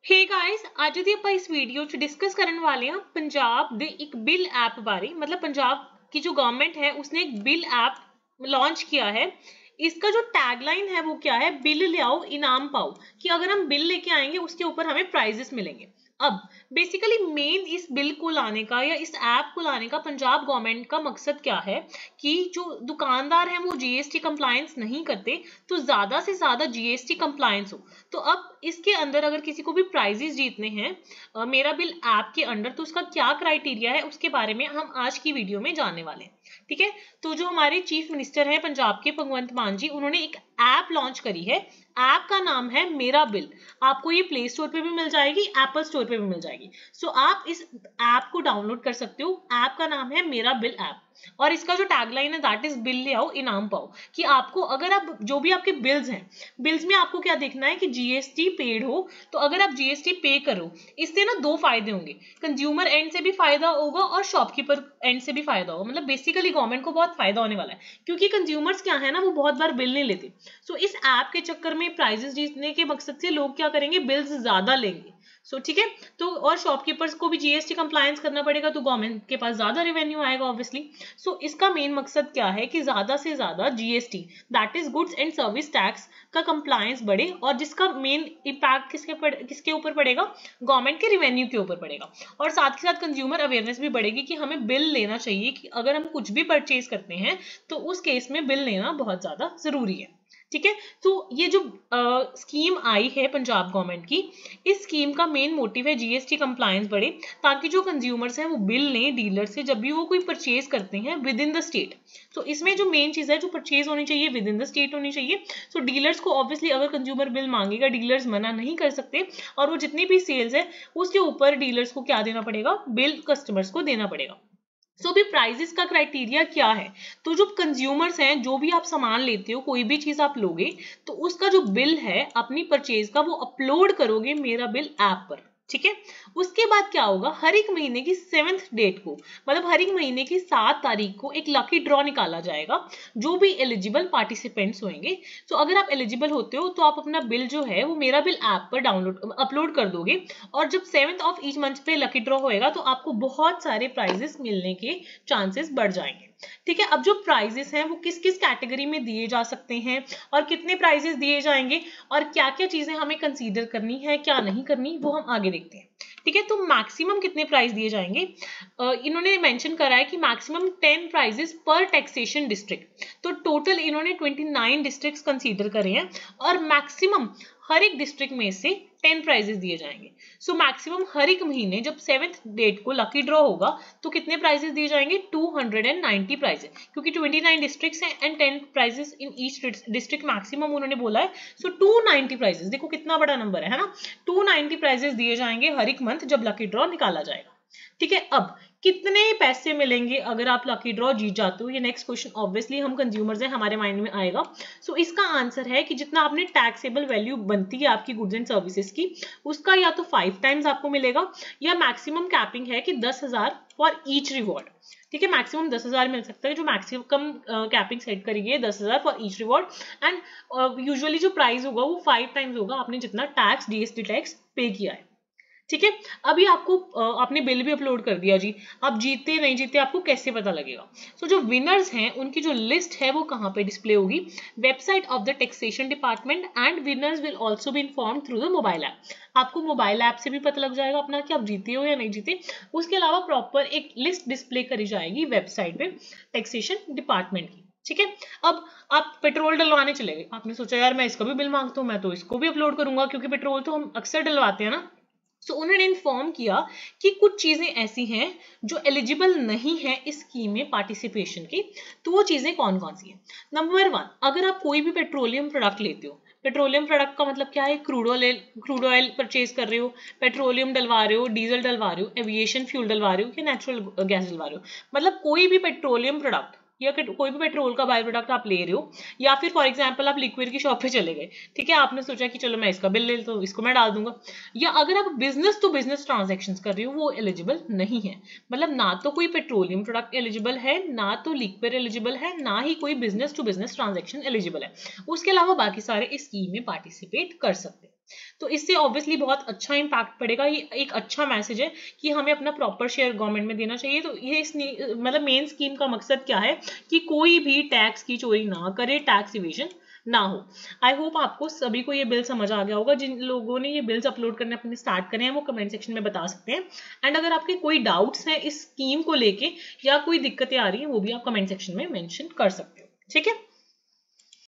Hey guys, ਅੱਜ ਦੀ ਆਪਾਂ ਇਸ ਵੀਡੀਓ 'ਚ डिस्कस ਕਰਨ ਵਾਲੇ ਹਾਂ पंजाब ਦੇ एक बिल ऐप बारे। मतलब पंजाब की जो गवर्नमेंट है उसने एक बिल ऐप लॉन्च किया है। इसका जो टैगलाइन है वो क्या है, बिल ले आओ इनाम पाओ, कि अगर हम बिल लेके आएंगे उसके ऊपर हमें प्राइजेस मिलेंगे। अब बेसिकली मेन इस बिल को लाने का या इस ऐप को लाने का पंजाब गवर्नमेंट का मकसद क्या है कि जो दुकानदार हैं वो जीएसटी कंप्लायंस नहीं करते, तो ज्यादा से ज्यादा जीएसटी कंप्लायंस हो। तो अब इसके अंदर अगर किसी को भी प्राइजेस जीतने हैं मेरा बिल ऐप के अंदर, तो उसका क्या क्राइटेरिया है उसके बारे में हम आज की वीडियो में जानने वाले हैं। ठीक है, तो जो हमारे चीफ मिनिस्टर हैं पंजाब के भगवंत मान जी, उन्होंने एक ऐप लॉन्च करी है। ऐप का नाम है मेरा बिल। आपको ये प्ले स्टोर पे भी मिल जाएगी, एप्पल स्टोर पे भी मिल जाएगी। सो आप इस ऐप को डाउनलोड कर सकते हो। ऐप का नाम है मेरा बिल ऐप, और इसका जो टैगलाइन है दैट इज बिल ले आओ इनाम पाओ। कि आपको अगर आप जो भी आपके बिल्स हैं, बिल्स में आपको क्या देखना है कि जीएसटी पेड हो। तो अगर आप जीएसटी पे करो, इससे ना दो फायदे होंगे, कंज्यूमर एंड से भी फायदा होगा और शॉपकीपर एंड से भी फायदा होगा। मतलब बेसिकली गवर्नमेंट को बहुत फायदा होने वाला है, क्योंकि कंज्यूमर्स क्या है ना, वो बहुत बार बिल नहीं लेते। सो इस ऐप के चक्कर में प्राइजेस जीतने के मकसद से लोग क्या करेंगे, बिल्स ज्यादा लेंगे। सो ठीक है, तो और शॉपकीपर्स को भी जीएसटी कंप्लायंस करना पड़ेगा, तो गवर्नमेंट के पास ज्यादा रेवेन्यू आएगा ऑब्वियसली। सो इसका मेन मकसद क्या है कि ज्यादा से ज्यादा GST that is goods and service tax का कंप्लायंस बढ़े, और जिसका मेन इम्पैक्ट किसके ऊपर पड़ेगा, गवर्नमेंट के रेवेन्यू के ऊपर पड़ेगा। और साथ ही साथ कंज्यूमर अवेयरनेस भी बढ़ेगी कि हमें बिल लेना चाहिए, कि अगर हम कुछ भी परचेज करते हैं तो उस केस में बिल लेना बहुत ज्यादा जरूरी है। ठीक है, तो ये जो स्कीम आई है पंजाब गवर्नमेंट की, इस स्कीम का मेन मोटिव है जीएसटी कंप्लायंस बढ़े, ताकि जो कंज्यूमर्स हैं वो बिल लें डीलर से जब भी वो कोई परचेज करते हैं विद इन द स्टेट। तो इसमें जो मेन चीज है, जो परचेज होनी चाहिए विद इन द स्टेट होनी चाहिए। तो डीलर्स को ऑब्वियसली अगर कंज्यूमर बिल मांगेगा, डीलर्स मना नहीं कर सकते, और वो जितनी भी सेल्स है उसके ऊपर डीलर्स को क्या देना पड़ेगा, बिल कस्टमर्स को देना पड़ेगा। सो भी प्राइजेस का क्राइटेरिया क्या है, तो जो कंज्यूमर्स हैं, जो भी आप सामान लेते हो, कोई भी चीज आप लोगे, तो उसका जो बिल है अपनी परचेज का वो अपलोड करोगे मेरा बिल ऐप पर। ठीक है, उसके बाद क्या होगा, हर एक महीने की 7th डेट को, मतलब हर एक महीने की 7 तारीख को एक लकी ड्रॉ निकाला जाएगा, जो भी एलिजिबल पार्टिसिपेंट्स होंगे। तो अगर आप एलिजिबल होते हो तो आप अपना बिल जो है वो मेरा बिल ऐप पर अपलोड कर दोगे, और जब 7th ऑफ ईच मंथ पे लकी ड्रॉ होएगा तो आपको बहुत सारे प्राइजेस मिलने के चांसेस बढ़ जाएंगे। ठीक है, अब जो प्राइजेस हैं वो किस किस कैटेगरी में दिए जा सकते हैं, और कितने प्राइजेस दिए जाएंगे, और क्या क्या चीजें हमें कंसीडर करनी है क्या नहीं करनी, वो हम आगे देखते हैं। ठीक है, तो मैक्सिमम कितने प्राइस दिए जाएंगे, इन्होंने मेंशन करा है कि मैक्सिमम 10 प्राइजेस पर टैक्सेशन डिस्ट्रिक्ट। तो टोटल इन्होंने 29 डिस्ट्रिक्ट्स कंसीडर करे हैं, और मैक्सिमम हर एक डिस्ट्रिक्ट में से 10 प्राइजेस दिए जाएंगे। सो मैक्सिमम हर एक महीने जब 7th डेट को लकी ड्रॉ होगा तो कितने प्राइजेस दिए जाएंगे, 290 प्राइजेस, क्योंकि 29 डिस्ट्रिक्ट्स हैं and 10 prizes in each district maximum उन्होंने बोला है। सो 290 प्राइजेस, देखो कितना बड़ा नंबर है ना। 290 प्राइजेस दिए जाएंगे हर एक मंथ जब लकी ड्रॉ निकाला जाएगा। ठीक है, अब कितने पैसे मिलेंगे अगर आप लकी ड्रॉ जीत जाते हो, ये नेक्स्ट क्वेश्चन ऑब्वियसली हम कंज्यूमर्स हैं, हमारे माइंड में आएगा। सो इसका आंसर है कि जितना आपने टैक्सेबल वैल्यू बनती है आपकी गुड्स एंड सर्विसेज की, उसका या तो 5 टाइम्स आपको मिलेगा, या मैक्सिमम कैपिंग है कि 10,000 फॉर ईच रिवॉर्ड। ठीक है, मैक्सिमम 10,000 मिल सकता है, जो मैक्सिमम कैपिंग सेट करी है 10,000 for each reward. And usually जो प्राइस होगा वो 5 टाइम्स होगा आपने जितना टैक्स जीएसटी टैक्स पे किया है। ठीक है, अभी आपको आपने बिल भी अपलोड कर दिया जी, आप जीते नहीं जीते आपको कैसे पता लगेगा। सो जो विनर्स हैं उनकी जो लिस्ट है वो कहाँ पे डिस्प्ले होगी, website of the taxation department, and winners will also be informed through the mobile app. आपको मोबाइल ऐप से भी पता लग जाएगा अपना कि आप जीते हो या नहीं जीते। उसके अलावा प्रॉपर एक लिस्ट डिस्प्ले करी जाएगी वेबसाइट पे टैक्सेशन डिपार्टमेंट की। ठीक है, अब आप पेट्रोल डलवाने चले गए, आपने सोचा यार मैं इसका भी बिल मांगता हूँ, मैं तो इसको भी अपलोड करूंगा, क्योंकि पेट्रोल तो हम अक्सर डलवाते हैं ना। सो उन्होंने इन्फॉर्म किया कि कुछ चीजें ऐसी हैं जो एलिजिबल नहीं है इस स्कीम में पार्टिसिपेशन की। तो वो चीजें कौन कौन सी हैं। नंबर 1, अगर आप कोई भी पेट्रोलियम प्रोडक्ट लेते हो, पेट्रोलियम प्रोडक्ट का मतलब क्या है, क्रूड ऑयल परचेज कर रहे हो, पेट्रोलियम डलवा रहे हो, डीजल डलवा रहे हो, एविएशन फ्यूल डलवा रहे हो, या नेचुरल गैस डलवा रहे हो, मतलब कोई भी पेट्रोलियम प्रोडक्ट या कोई भी पेट्रोल का बाय प्रोडक्ट आप ले रहे हो, या फिर फॉर एग्जांपल आप लिक्विड की शॉप पे चले गए, ठीक है, आपने सोचा कि चलो मैं इसका बिल ले लेता हूं, इसको मैं डाल दूंगा, या अगर आप बिजनेस टू बिजनेस ट्रांजैक्शंस कर रहे हो वो एलिजिबल नहीं है। मतलब ना तो कोई पेट्रोलियम प्रोडक्ट एलिजिबल है, ना तो लिक्विड एलिजिबल है, ना ही कोई business to business transaction eligible है। उसके अलावा बाकी सारे इस स्कीम में पार्टिसिपेट कर सकते हैं। तो इससे ऑब्वियसली बहुत अच्छा इम्पैक्ट पड़ेगा। ये एक अच्छा मैसेज है कि हमें अपना प्रॉपर शेयर गवर्नमेंट में देना चाहिए। तो ये इस मतलब मेन स्कीम का मकसद क्या है कि कोई भी टैक्स की चोरी ना करे, टैक्स इवेजन ना हो। आई होप आपको सभी को ये बिल समझ आ गया होगा। जिन लोगों ने ये बिल्स अपलोड करने अपने स्टार्ट करे हैं वो कमेंट सेक्शन में बता सकते हैं। एंड अगर आपके कोई डाउट्स हैं इस स्कीम को लेके या कोई दिक्कतें आ रही हैं वो भी आप कमेंट सेक्शन में मेंशन कर सकते हो। ठीक है।